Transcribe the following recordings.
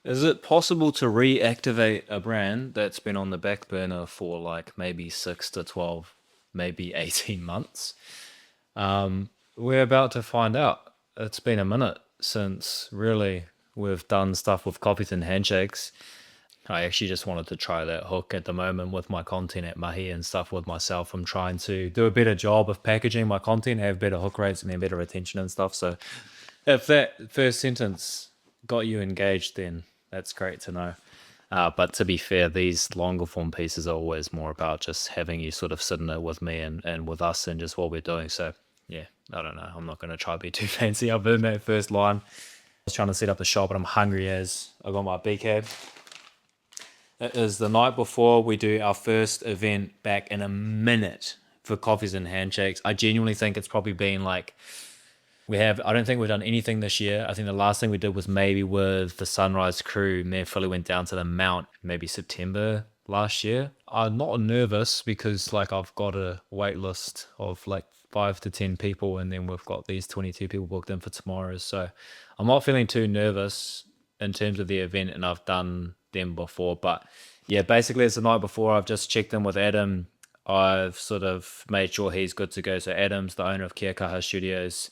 Is it possible to reactivate a brand that's been on the back burner for like maybe 6 to 12, maybe 18 months? We're about to find out. It's been a minute since really we've done stuff with coffees and handshakes. I actually just wanted to try that hook at the moment with my content at Mahi and stuff with myself. I'm trying to do a better job of packaging my content, have better hook rates and then better retention and stuff. So if that first sentence got you engaged, then that's great to know. But to be fair, these longer form pieces are always more about just having you sort of sitting there with me and with us and just what we're doing. So yeah, I don't know. I'm not going to try to be too fancy other than that first line. I was trying to set up the shop, but I'm hungry as I got my BCAB. It is the night before we do our first event back in a minute for coffees and handshakes. I genuinely think it's probably been like I don't think we've done anything this year. I think the last thing we did was maybe with the Sunrise crew. Me and Philly went down to the Mount maybe September last year. I'm not nervous because like I've got a wait list of like 5 to 10 people, and then we've got these 22 people booked in for tomorrow. So I'm not feeling too nervous in terms of the event, and I've done them before. But yeah, basically it's the night before. I've just checked in with Adam. I've sort of made sure he's good to go. So Adam's the owner of Kia Kaha Studios.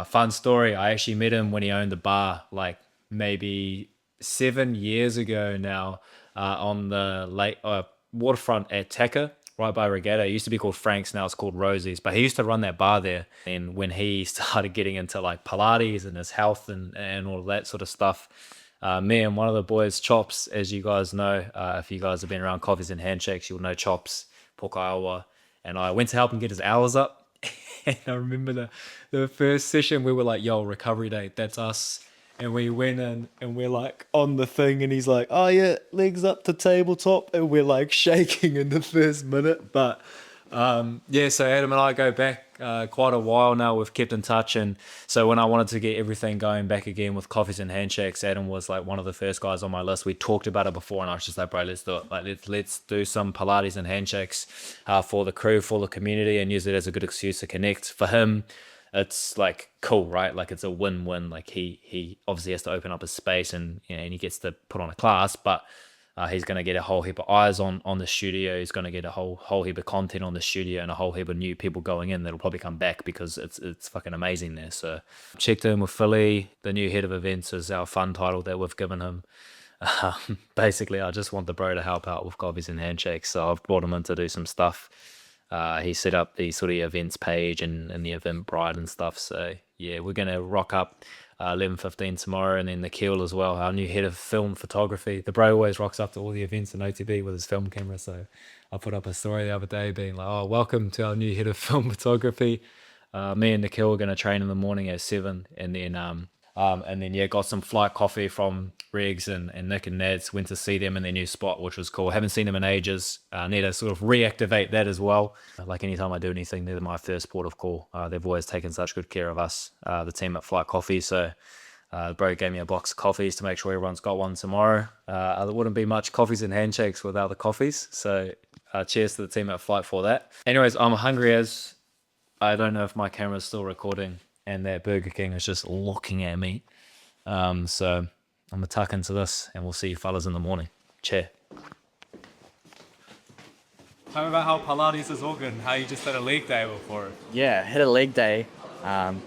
Fun story. I actually met him when he owned the bar, like maybe 7 years ago now, on the lake waterfront at Taka, right by Regatta. It used to be called Frank's, now it's called Rosie's. But he used to run that bar there. And when he started getting into like Pilates and his health and all of that sort of stuff, me and one of the boys, Chops, as you guys know, if you guys have been around coffees and handshakes, you'll know Chops, Pokaiwa. And I went to help him get his hours up. And I remember the first session we were like, yo, recovery date, that's us. And we went in and we're like on the thing and he's like, oh yeah, legs up to tabletop. And we're like shaking in the first minute. But yeah, so Adam and I go back quite a while now. We've kept in touch. And so when I wanted to get everything going back again with coffees and handshakes, Adam was like one of the first guys on my list. We talked about it before and I was just like, bro, let's do it. Like, let's do some Pilates and handshakes for the crew, for the community, and use it as a good excuse to connect. For him, it's like cool, right? Like it's a win-win. Like he obviously has to open up his space and and he gets to put on a class, but he's going to get a whole heap of eyes on the studio. He's going to get a whole heap of content on the studio and a whole heap of new people going in that'll probably come back because it's fucking amazing there. So checked in with Philly. The new head of events is our fun title that we've given him. Basically, I just want the bro to help out with coffees and handshakes. So I've brought him in to do some stuff. He set up the sort of events page and the Eventbrite and stuff. So yeah, we're gonna rock up 11:15 tomorrow, and then Nikhil as well, our new head of film photography. The bro always rocks up to all the events in OTB with his film camera. So I put up a story the other day being like, "Oh, welcome to our new head of film photography." Me and Nikhil are gonna train in the morning at 7, and then yeah, got some flight coffee from Regs and Nick and Nads. Went to see them in their new spot, which was cool. Haven't seen them in ages. Need to sort of reactivate that as well. Like anytime I do anything, they're my first port of call. They've always taken such good care of us, the team at Flight Coffee. So bro gave me a box of coffees to make sure everyone's got one tomorrow. There wouldn't be much coffees and handshakes without the coffees. So cheers to the team at Flight for that. Anyways, I'm hungry as I don't know if my camera's still recording and that Burger King is just looking at me. So I'm gonna tuck into this and we'll see you fellas in the morning. Cheer. Tell me about how Pilates is organ, how you just had a leg day before it. Yeah, hit a leg day. I'm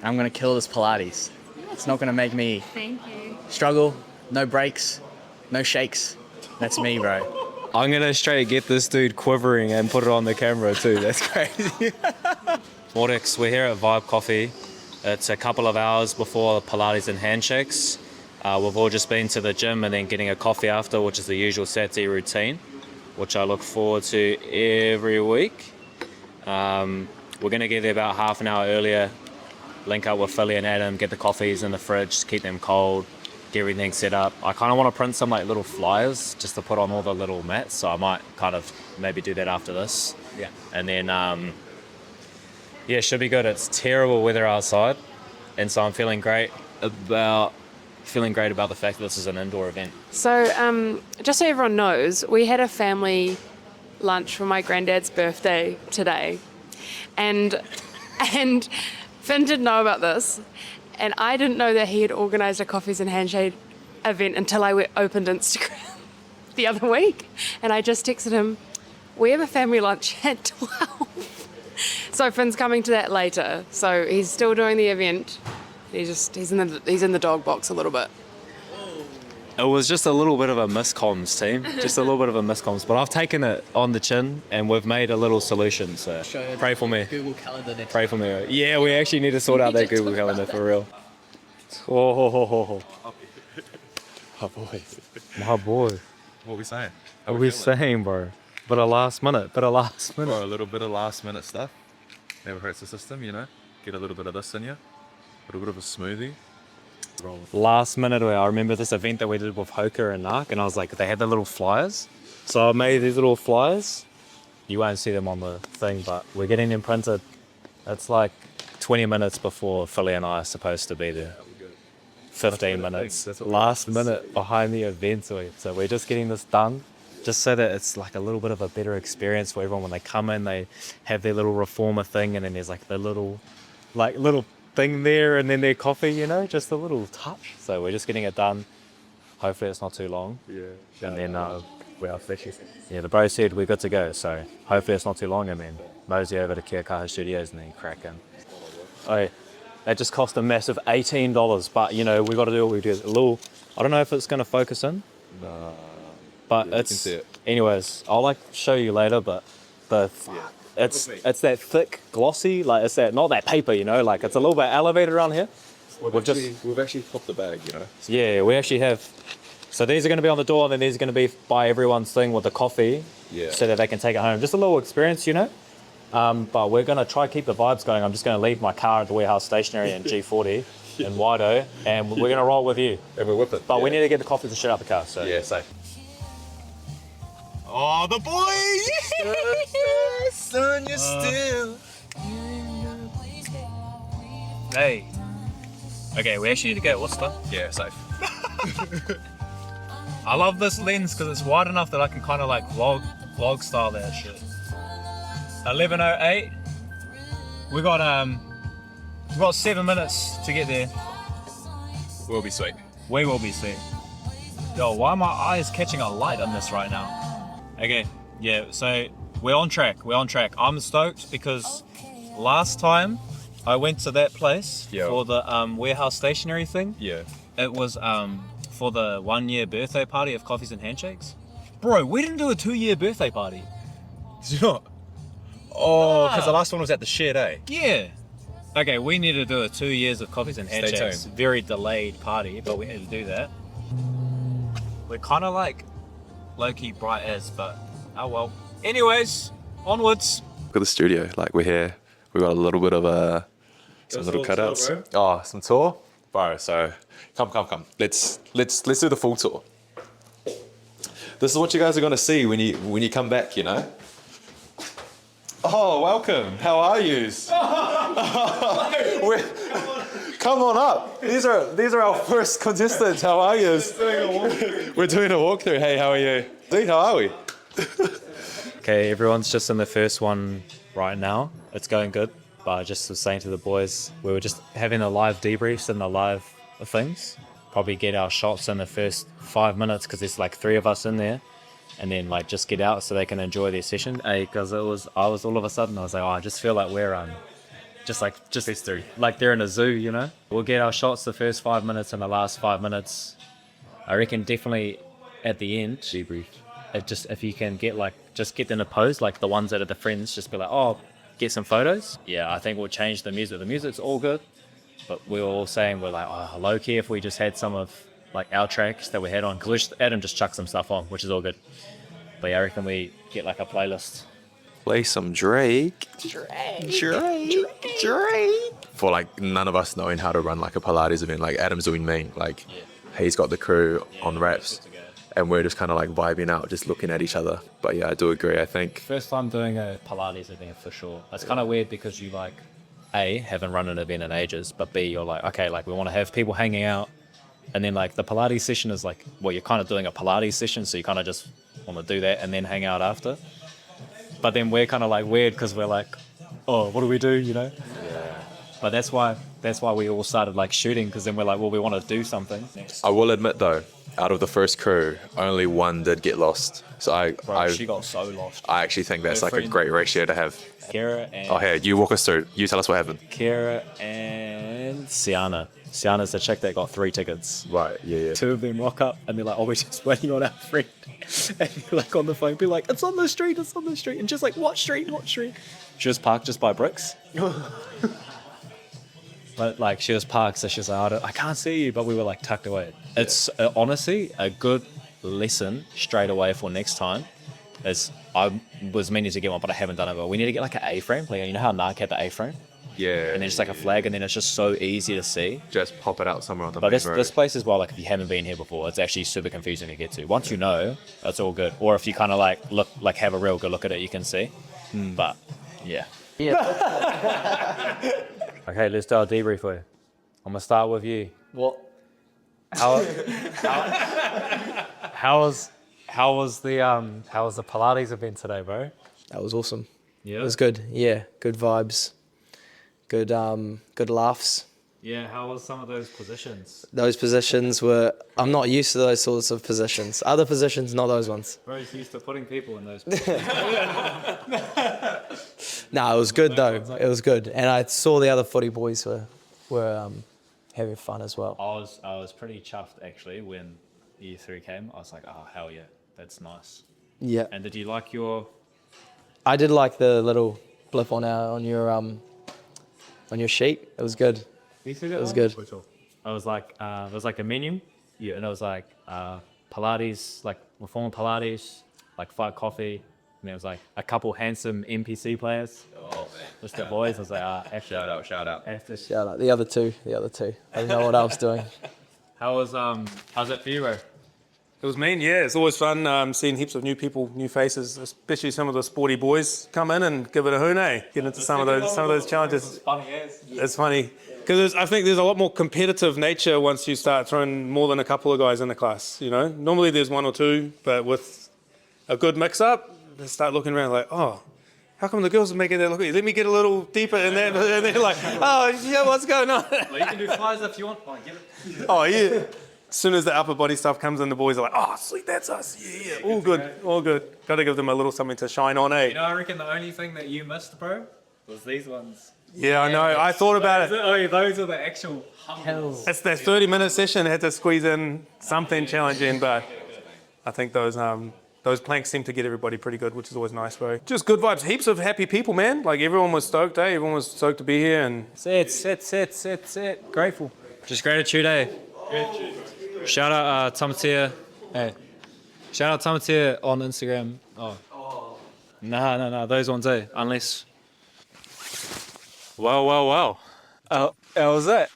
gonna kill this Pilates. It's not gonna make me Thank you. struggle. No breaks, no shakes. That's me, bro. I'm gonna straight get this dude quivering and put it on the camera too. That's crazy. Vortex, we're here at Vibe Coffee. It's a couple of hours before Pilates and handshakes. We've all just been to the gym and then getting a coffee after, which is the usual Saturday routine, which I look forward to every week. We're going to get there about half an hour earlier, link up with Philly and Adam, get the coffees in the fridge, keep them cold, get everything set up. I kind of want to print some like little flyers just to put on all the little mats, so I might kind of maybe do that after this. Yeah. And then yeah, should be good. It's terrible weather outside, and so I'm feeling great about the fact that this is an indoor event. So, just so everyone knows, we had a family lunch for my granddad's birthday today, and Finn didn't know about this, and I didn't know that he had organised a coffees and event until I opened Instagram the other week, and I just texted him, we have a family lunch at 12. So Finn's coming to that later. So he's still doing the event. He's in the dog box a little bit. It was just a little bit of a miscomms, team. Just a little bit of a miscomms. But I've taken it on the chin and we've made a little solution. So pray for me. Google Calendar next. Pray for me. Yeah, we actually need to sort out that Google Calendar for real. Oh, ho, ho, ho, ho. Oh boy. My boy. What are we saying? What are we saying, bro? But a last minute. Bro, a little bit of last minute stuff. Never hurts the system, you know? Get a little bit of this in you. A little bit of a smoothie. Roll. Last minute, I remember this event that we did with Hoka and Narc, and I was like, they had the little flyers. So I made these little flyers. You won't see them on the thing, but we're getting them printed. It's like 20 minutes before Philly and I are supposed to be there. 15 minutes. That's what Last minute behind the event. So we're just getting this done. Just so that it's like a little bit of a better experience for everyone when they come in. They have their little reformer thing, and then there's like the little thing there, and then their coffee, you know, just a little touch. So we're just getting it done. Hopefully it's not too long. Yeah. And then we're officially. Yeah, the bro said we're good to go. So hopefully it's not too long, and then mosey over to Kia Kaha Studios and then crack in. Oh, that just cost a massive $18, but you know we got to do what we do. A little. I don't know if it's going to focus in. But Yeah, I it's can see it. anyways. I'll like show you later, but it's that thick, glossy, like it's that not that paper, you know, like it's a little bit elevated around here. We've actually popped the bag, you know? Yeah, we actually have. So these are going to be on the door, and then these are going to be by everyone's thing with the coffee, Yeah. so that they can take it home. Just a little experience, you know. But we're going to try keep the vibes going. I'm just going to leave my car at the warehouse stationary in G40 in Wido, and we're going to roll with you. And we whip it. But we need to get the coffee to shit out the car. So Yeah, safe. Oh, the boys! Son, you're still. Hey. Okay, we actually need to go. What's the? Yeah, safe. I love this lens because it's wide enough that I can kind of like vlog style that shit. 11:08. We got 7 minutes to get there. We'll be sweet. We will be sweet. Yo, why are my eyes catching a light on this right now? Okay, yeah. So we're on track. I'm stoked because last time I went to that place Yeah. for the warehouse stationery thing. Yeah. It was for the 1 year birthday party of Coffees and Handshakes. Bro, we didn't do a 2 year birthday party. Did you not? Oh, because the last one was at the shed, eh? Yeah. Okay, we need to do a 2 years of Coffees and Stay Handshakes. tuned. Very delayed party, but we had to do that. We're kind of like low-key bright as, but oh well. Anyways, onwards. Look at the studio. Like, we're here. We got a little bit of some Got a little little tour, cutouts. Oh, some tour, bro. So come. Let's do the full tour. This is what you guys are gonna see when you come back. You know. Oh, welcome. How are yous? Come on up. These are our first contestants. How are yous? We're doing a walkthrough. Hey, how are you? Dude, how are we? Okay, everyone's just in the first one right now. It's going good, but I just was saying to the boys, we were just having a live debriefs and a live things. Probably get our shots in the first 5 minutes because there's like 3 of us in there, and then like just get out so they can enjoy their session. Because I was all of a sudden I was like, oh, I just feel like we're just history. Like they're in a zoo, you know. We'll get our shots the first 5 minutes and the last 5 minutes. I reckon definitely at the end debrief. If you can get just get in a pose like the ones that are the friends, just be like, oh, get some photos. Yeah, I think we'll change the music. The music's all good, but we were all saying we're like, oh, low key if we just had some of like our tracks that we had on, because Adam just chucked some stuff on, which is all good. But yeah, I reckon we get like a playlist. Play some Drake. For like none of us knowing how to run like a Pilates event, like Adam's doing main, like he's got the crew on reps, and we're just kind of like vibing out, just looking at each other. But yeah, I do agree. I think First time doing a Pilates event for sure. It's kind of weird because you like, A, haven't run an event in ages, but B, you're like, okay, like we want to have people hanging out. And then like the Pilates session is like, well, you're kind of doing a Pilates session, so you kind of just want to do that and then hang out after. But then we're kind of like weird because we're like, oh, what do we do, you know? But that's why we all started like shooting, because then we're like, well, we want to do something. I will admit though, out of the first crew, only one did get lost. So Bro, she got so lost. I actually think that's Her like a friend- great ratio to have. Kara and Oh, here, you walk us through. You tell us what happened. Kara and Sienna. Sienna's the chick that got 3 tickets. Right, yeah. 2 of them rock up and they're like, oh, we're just waiting on our friend. And you're like on the phone, be like, it's on the street. And just like, what street? She was parked just by bricks. But like, she was parked, so she was like, I can't see you, but we were like tucked away. It's honestly a good lesson straight away for next time. Is I was meaning to get one, but I haven't done it. But we need to get like an A-frame. Like, you know how Narc had the A-frame? Yeah. And then just like a flag, and then it's just so easy to see. Just pop it out somewhere on the But main this road. this place as well, like if you haven't been here before, it's actually super confusing to get to. Once you know, it's all good. Or if you kind of like look, like have a real good look at it, you can see. But yeah. Okay, let's do our debrief for you. I'm gonna start with you. What? How was the Pilates event today, bro? That was awesome. Yeah. It was good. Yeah, good vibes. Good laughs. Yeah. How was some of those positions? Those positions were. I'm not used to those sorts of positions. Other positions, not those ones. Bro's used to putting people in those. No, it was good though. It was good, and I saw the other footy boys were having fun as well. I was pretty chuffed actually when year 3 came. I was like, oh hell yeah, that's nice. Yeah, And did you like your? I did like the little blip on your sheet. It was good. You see that It was one? good. I was like, it was like a menu. Yeah, and it was like Pilates, like reformer Pilates, like 5 coffee, and there was like a couple handsome NPC players. Oh man, just the boys. I was like, actually, Shout out. after. Shout out the other two. I didn't know what I was doing. How's it for you, bro? It was mean, yeah. It's always fun seeing heaps of new people, new faces, especially some of the sporty boys come in and give it a hoon, eh? Get into some of those challenges. Funny as. It's funny because I think there's a lot more competitive nature once you start throwing more than a couple of guys in the class. You know, normally there's 1 or 2, but with a good mix-up, they start looking around like, oh, how come the girls are making that look at you? Let me get a little deeper in that, and they're like, oh, yeah, what's going on? Well, you can do flies if you want. Oh, give it. Oh, yeah. As soon as the upper body stuff comes in, the boys are like, oh, sweet, that's us. Yeah. All good. Got to give them a little something to shine on, eh? You know, I reckon the only thing that you missed, bro, was these ones. Yeah, I know. I thought about it. Oh, those are the actual humbles. It's that 30-minute session. I had to squeeze in something challenging, but I think those planks seem to get everybody pretty good, which is always nice, bro. Just good vibes. Heaps of happy people, man. Like, everyone was stoked, eh? Everyone was stoked to be here. And Sit. Grateful. Just gratitude, eh? Shout out Tamatia. Hey. Shout out Tamatia on Instagram. Oh. No. Those ones, eh? Unless. Wow. How was that?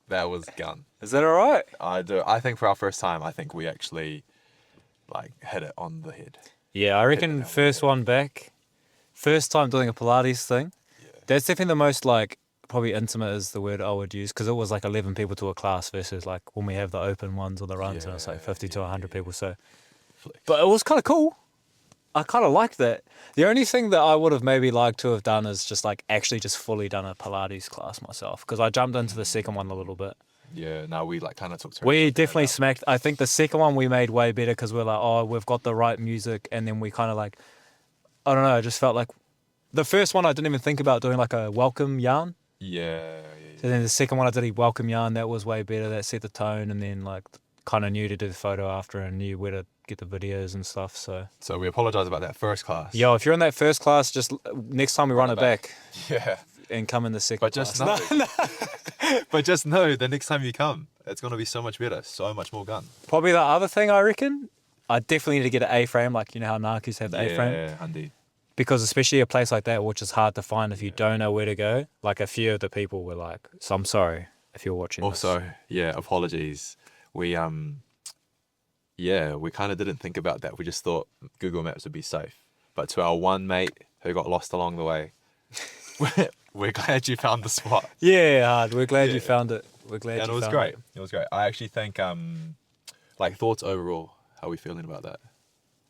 That was gun. Is that alright? I do. I think for our first time, I think we actually like hit it on the head. Yeah, I reckon first one back. First time doing a Pilates thing. That's definitely the most like probably intimate is the word I would use, because it was like 11 people to a class versus like when we have the open ones or the runs and it's like 50 to 100 people. So, but it was kind of cool. I kind of liked that. The only thing that I would have maybe liked to have done is just like actually just fully done a Pilates class myself, because I jumped into the second one a little bit. Yeah, no, we like kind of took turns. We definitely smacked. I think the second one we made way better because we're like, oh, we've got the right music, and then we kind of like, I don't know, I just felt like the first one I didn't even think about doing like a welcome yarn. Yeah. And then the second one I did a welcome yarn, that was way better. That set the tone, and then like kind of knew to do the photo after and knew where to get the videos and stuff. So We apologize about that first class. yo, if you're in that first class, just next time we run it back Yeah. and come in the second But just class. know, but just know the next time you come, it's gonna be so much better, so much more gun. Probably the other thing I reckon, I definitely need to get an A-frame, like you know how Narcos have the A-frame. Yeah, indeed. Because especially a place like that, which is hard to find if you don't know where to go. Like a few of the people were like, so I'm sorry if you're watching Also, this. yeah, apologies. We we kind of didn't think about that. We just thought Google Maps would be safe. But to our one mate who got lost along the way, we're glad you found the spot. Yeah, hard. We're glad you found it. We're glad And you it was found great. it. It was great. I actually think, like, thoughts overall. How are we feeling about that?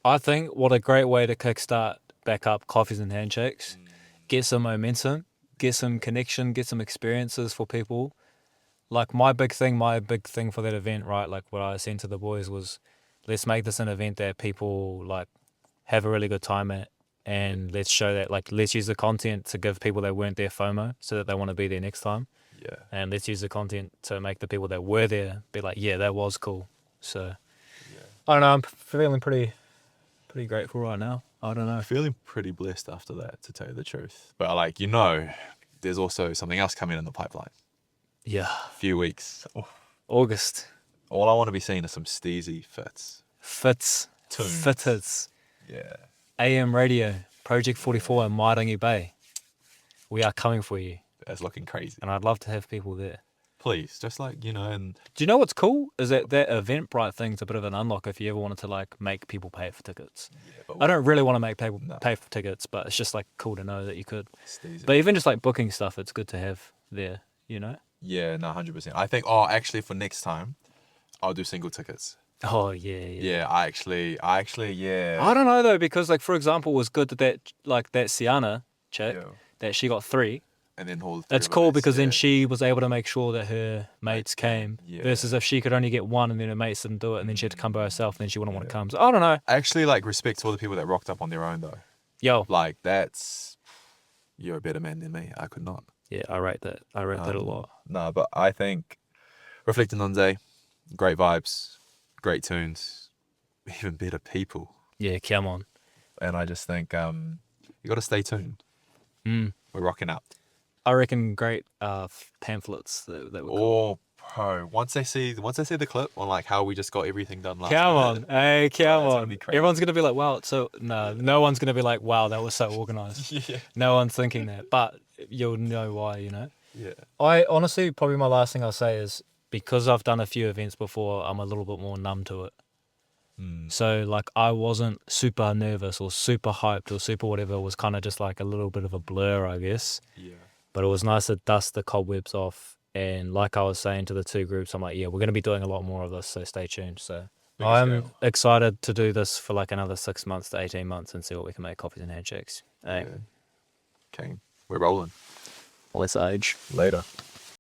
I think what a great way to kickstart back up coffees and handshakes, get some momentum, get some connection, get some experiences for people. Like my big thing for that event, right? Like what I said to the boys was, let's make this an event that people like have a really good time at, and let's show that, like, let's use the content to give people that weren't there FOMO so that they want to be there next time. Yeah. And let's use the content to make the people that were there be like, yeah, that was cool. So I don't know, I'm feeling pretty grateful right now. I don't know. Feeling pretty blessed after that, to tell you the truth. But like, there's also something else coming in the pipeline. Yeah. A few weeks. August. All I want to be seeing is some steezy fits. Fits. Tunes. Fitters. Yeah. AM Radio. Project 44 in Mairangi Bay. We are coming for you. That's looking crazy. And I'd love to have people there. Please, just like, and Do you know what's cool? Is that Eventbrite thing's a bit of an unlock if you ever wanted to like make people pay for tickets. I don't really want to make people pay for tickets, but it's just like cool to know that you could. steezy. But even just like booking stuff, it's good to have there, you know? Yeah, no, 100%. I think, actually for next time, I'll do single tickets. Oh, yeah. Yeah, I actually, yeah. I don't know though, because like, for example, it was good that Sienna chick, Yeah. that she got 3. And then all the three It's of cool us, because then yeah. she was able to make sure that her mates came, Yeah. versus if she could only get 1 and then her mates didn't do it and then she had to come by herself, then she wouldn't want to come. So I don't know. I actually like respect to all the people that rocked up on their own though. Yo. Like you're a better man than me. I could not. Yeah, I rate that. I rate that a lot. No, but I think reflecting on Zay, great vibes, great tunes, even better people. Yeah, come on. And I just think you got to stay tuned. Mm. We're rocking up. I reckon great pamphlets that were cool. Oh, bro! Once they see the clip on like how we just got everything done last Come minute, on, hey, come it's gonna on. be crazy. Everyone's gonna be like, wow, so no one's gonna be like, wow, that was so organized. Yeah. No one's thinking that, but you'll know why, you know. Yeah. I honestly, probably my last thing I'll say is, because I've done a few events before, I'm a little bit more numb to it. So like I wasn't super nervous or super hyped or super whatever. It was kind of just like a little bit of a blur, I guess. Yeah. But it was nice to dust the cobwebs off. And like I was saying to the 2 groups, I'm like, yeah, we're going to be doing a lot more of this, so stay tuned. So Big I'm scale. excited to do this for like another 6 months to 18 months and see what we can make coffees and handshakes. Hey, Okay, we're rolling. let's age. Later.